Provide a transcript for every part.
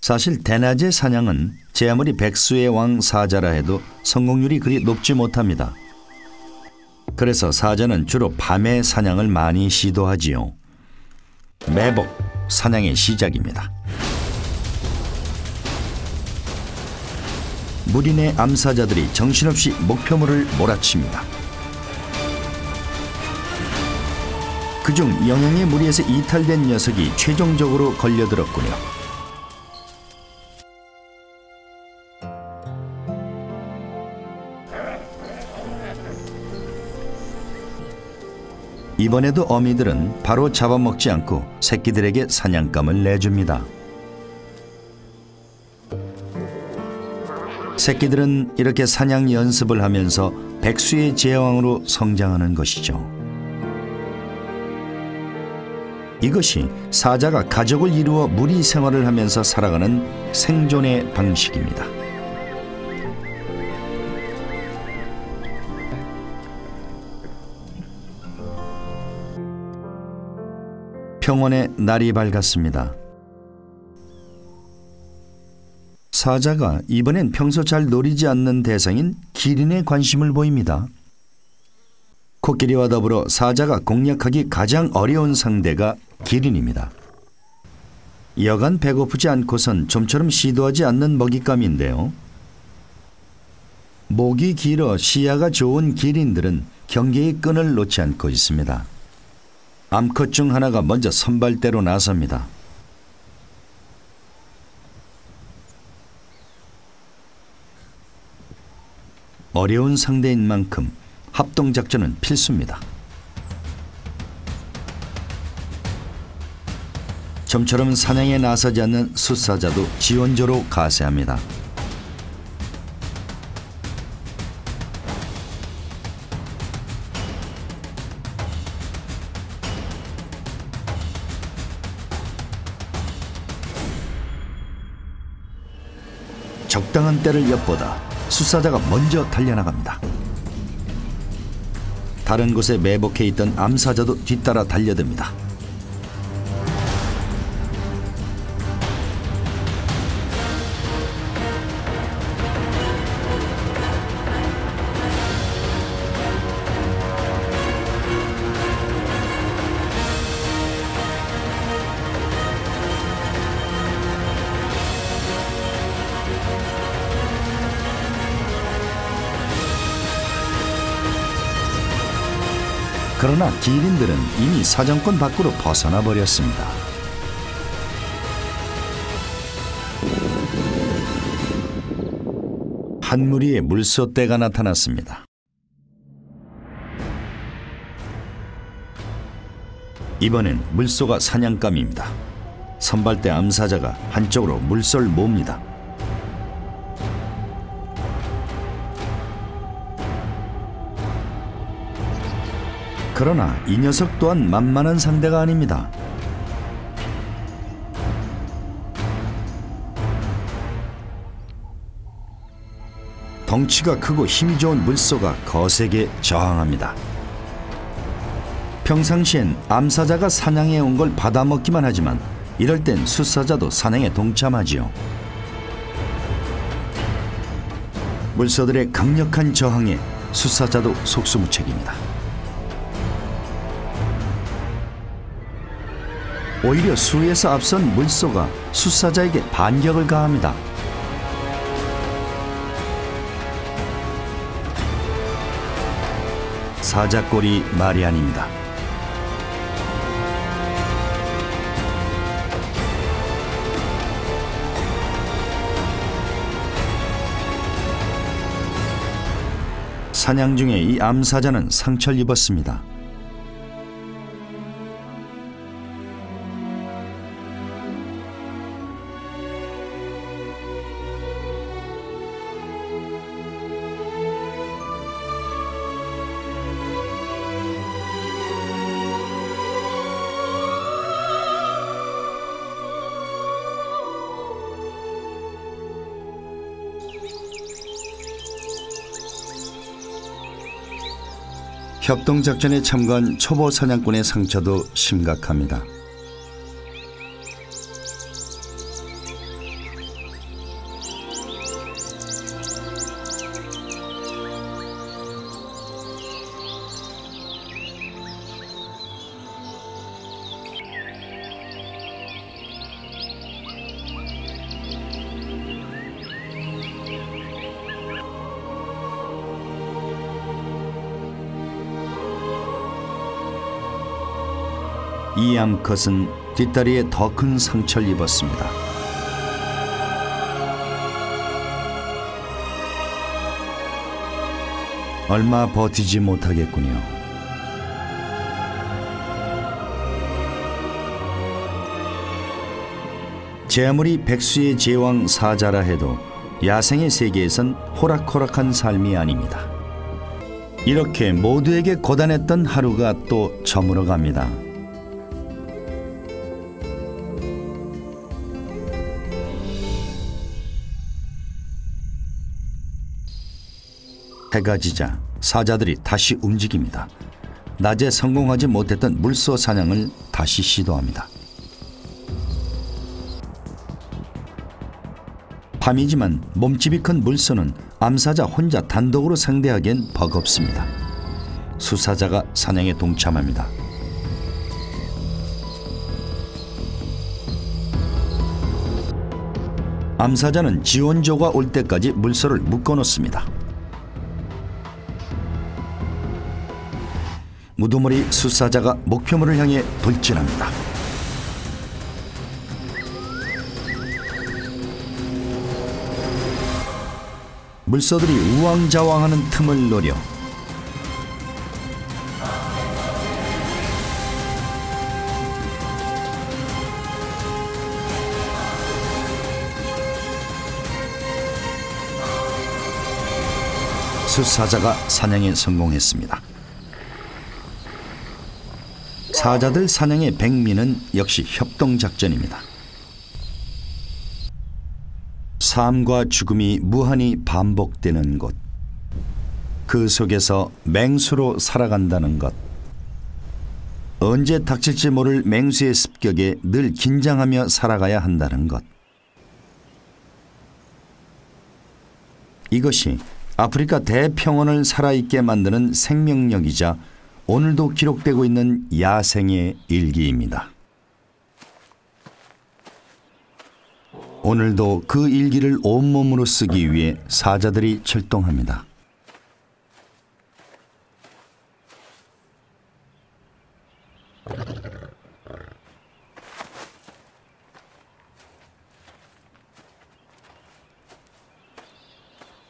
사실 대낮의 사냥은 제 아무리 백수의 왕 사자라 해도 성공률이 그리 높지 못합니다. 그래서 사자는 주로 밤에 사냥을 많이 시도하지요. 매복, 사냥의 시작입니다. 무리내 암사자들이 정신없이 목표물을 몰아칩니다. 그중 영양의 무리에서 이탈된 녀석이 최종적으로 걸려들었군요. 이번에도 어미들은 바로 잡아먹지 않고 새끼들에게 사냥감을 내줍니다. 새끼들은 이렇게 사냥 연습을 하면서 백수의 제왕으로 성장하는 것이죠. 이것이 사자가 가족을 이루어 무리 생활을 하면서 살아가는 생존의 방식입니다. 평원의 날이 밝았습니다. 사자가 이번엔 평소 잘 노리지 않는 대상인 기린에 관심을 보입니다. 코끼리와 더불어 사자가 공략하기 가장 어려운 상대가 기린입니다. 여간 배고프지 않고선 좀처럼 시도하지 않는 먹잇감인데요. 목이 길어 시야가 좋은 기린들은 경계의 끈을 놓지 않고 있습니다. 암컷 중 하나가 먼저 선발대로 나섭니다. 어려운 상대인 만큼 합동작전은 필수입니다. 좀처럼 사냥에 나서지 않는 숫사자도 지원조로 가세합니다. 적당한 때를 엿보다 숫사자가 먼저 달려나갑니다. 다른 곳에 매복해 있던 암사자도 뒤따라 달려듭니다. 그러나 기린들은 이미 사정권 밖으로 벗어나 버렸습니다. 한 무리의 물소떼가 나타났습니다. 이번엔 물소가 사냥감입니다. 선발대 암사자가 한쪽으로 물소를 몹니다. 그러나 이 녀석 또한 만만한 상대가 아닙니다. 덩치가 크고 힘이 좋은 물소가 거세게 저항합니다. 평상시엔 암사자가 사냥해 온 걸 받아먹기만 하지만 이럴 땐 숫사자도 사냥에 동참하지요. 물소들의 강력한 저항에 숫사자도 속수무책입니다. 오히려 수에서 앞선 물소가 숫사자에게 반격을 가합니다. 사자꼴이 말이 아닙니다. 사냥 중에 이 암사자는 상처를 입었습니다. 협동작전에 참가한 초보 사냥꾼의 상처도 심각합니다. 이 암컷은 뒷다리에 더 큰 상처를 입었습니다. 얼마 버티지 못하겠군요. 제 아무리 백수의 제왕 사자라 해도 야생의 세계에선 호락호락한 삶이 아닙니다. 이렇게 모두에게 고단했던 하루가 또 저물어 갑니다. 해가 지자 사자들이 다시 움직입니다. 낮에 성공하지 못했던 물소 사냥을 다시 시도합니다. 밤이지만 몸집이 큰 물소는 암사자 혼자 단독으로 상대하기엔 버겁습니다. 수사자가 사냥에 동참합니다. 암사자는 지원조가 올 때까지 물소를 묶어놓습니다. 우두머리 수사자가 목표물을 향해 돌진합니다. 물소들이 우왕좌왕하는 틈을 노려 수사자가 사냥에 성공했습니다. 사자들 사냥의 백미는 역시 협동작전입니다. 삶과 죽음이 무한히 반복되는 곳, 그 속에서 맹수로 살아간다는 것, 언제 닥칠지 모를 맹수의 습격에 늘 긴장하며 살아가야 한다는 것, 이것이 아프리카 대평원을 살아있게 만드는 생명력이자 오늘도 기록되고 있는 야생의 일기입니다. 오늘도 그 일기를 온몸으로 쓰기 위해 사자들이 출동합니다.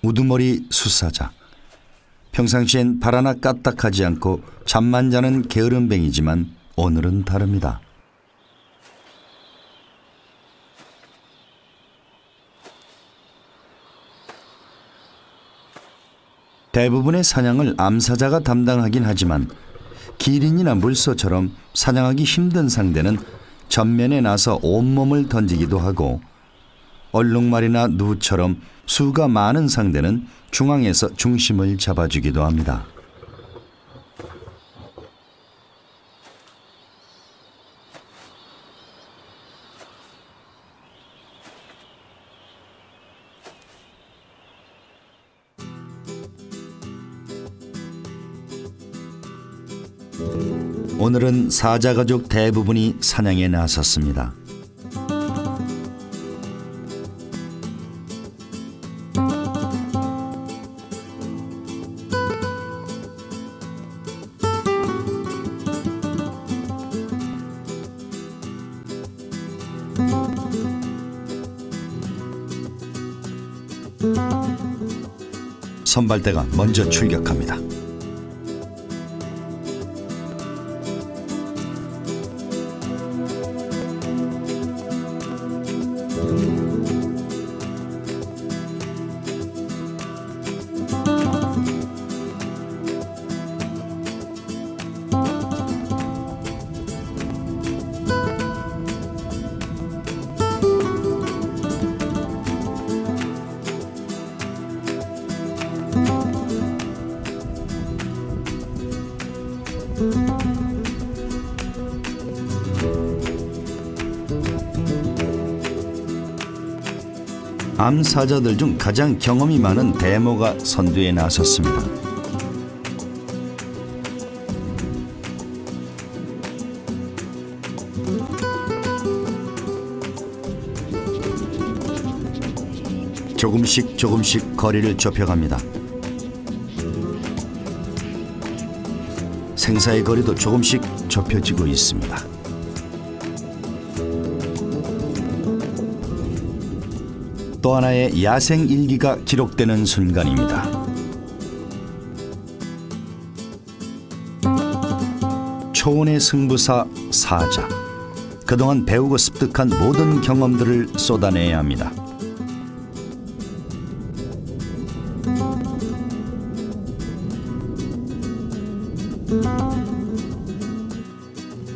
우두머리 수사자. 평상시엔 발 하나 까딱하지 않고 잠만 자는 게으름뱅이지만 오늘은 다릅니다. 대부분의 사냥을 암사자가 담당하긴 하지만 기린이나 물소처럼 사냥하기 힘든 상대는 전면에 나서 온몸을 던지기도 하고 얼룩말이나 누처럼 수가 많은 상대는 중앙에서 중심을 잡아주기도 합니다. 오늘은 사자가족 대부분이 사냥에 나섰습니다. 선발대가 먼저 출격합니다. 암사자들 중 가장 경험이 많은 대모가 선두에 나섰습니다. 조금씩 거리를 좁혀갑니다. 생사의 거리도 조금씩 좁혀지고 있습니다. 또 하나의 야생 일기가 기록되는 순간입니다. 초원의 승부사 사자. 그동안 배우고 습득한 모든 경험들을 쏟아내야 합니다.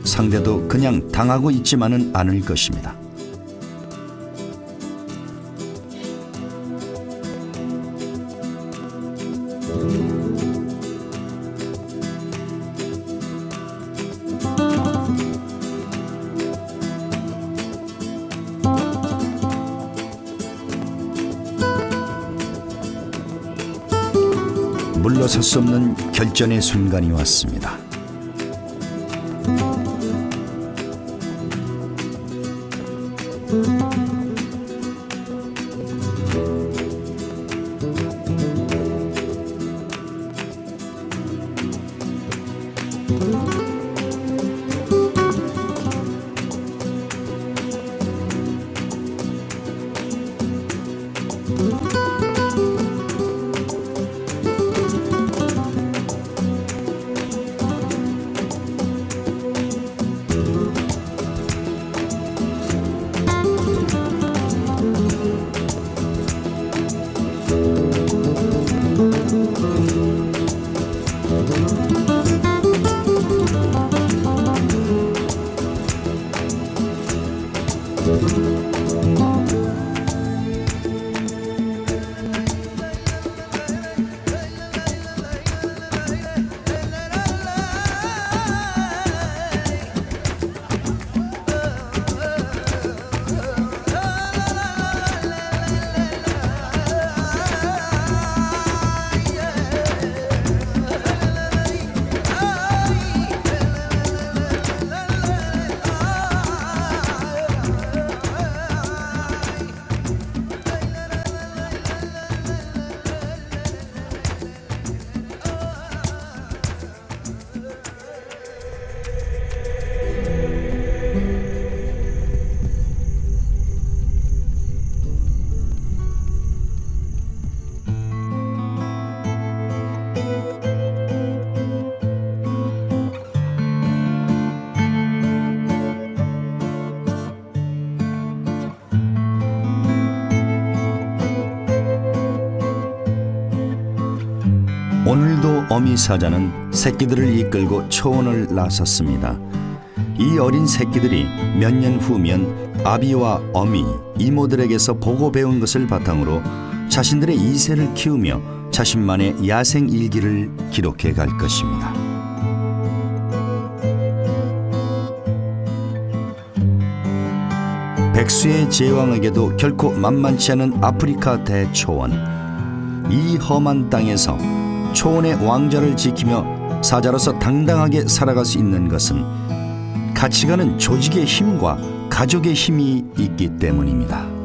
상대도 그냥 당하고 있지만은 않을 것입니다. 물러설 수 없는 결전의 순간이 왔습니다. 오늘도 어미 사자는 새끼들을 이끌고 초원을 나섰습니다. 이 어린 새끼들이 몇 년 후면 아비와 어미, 이모들에게서 보고 배운 것을 바탕으로 자신들의 이세를 키우며 자신만의 야생 일기를 기록해 갈 것입니다. 백수의 제왕에게도 결코 만만치 않은 아프리카 대초원. 이 험한 땅에서 초원의 왕자를 지키며 사자로서 당당하게 살아갈 수 있는 것은 가치가는 조직의 힘과 가족의 힘이 있기 때문입니다.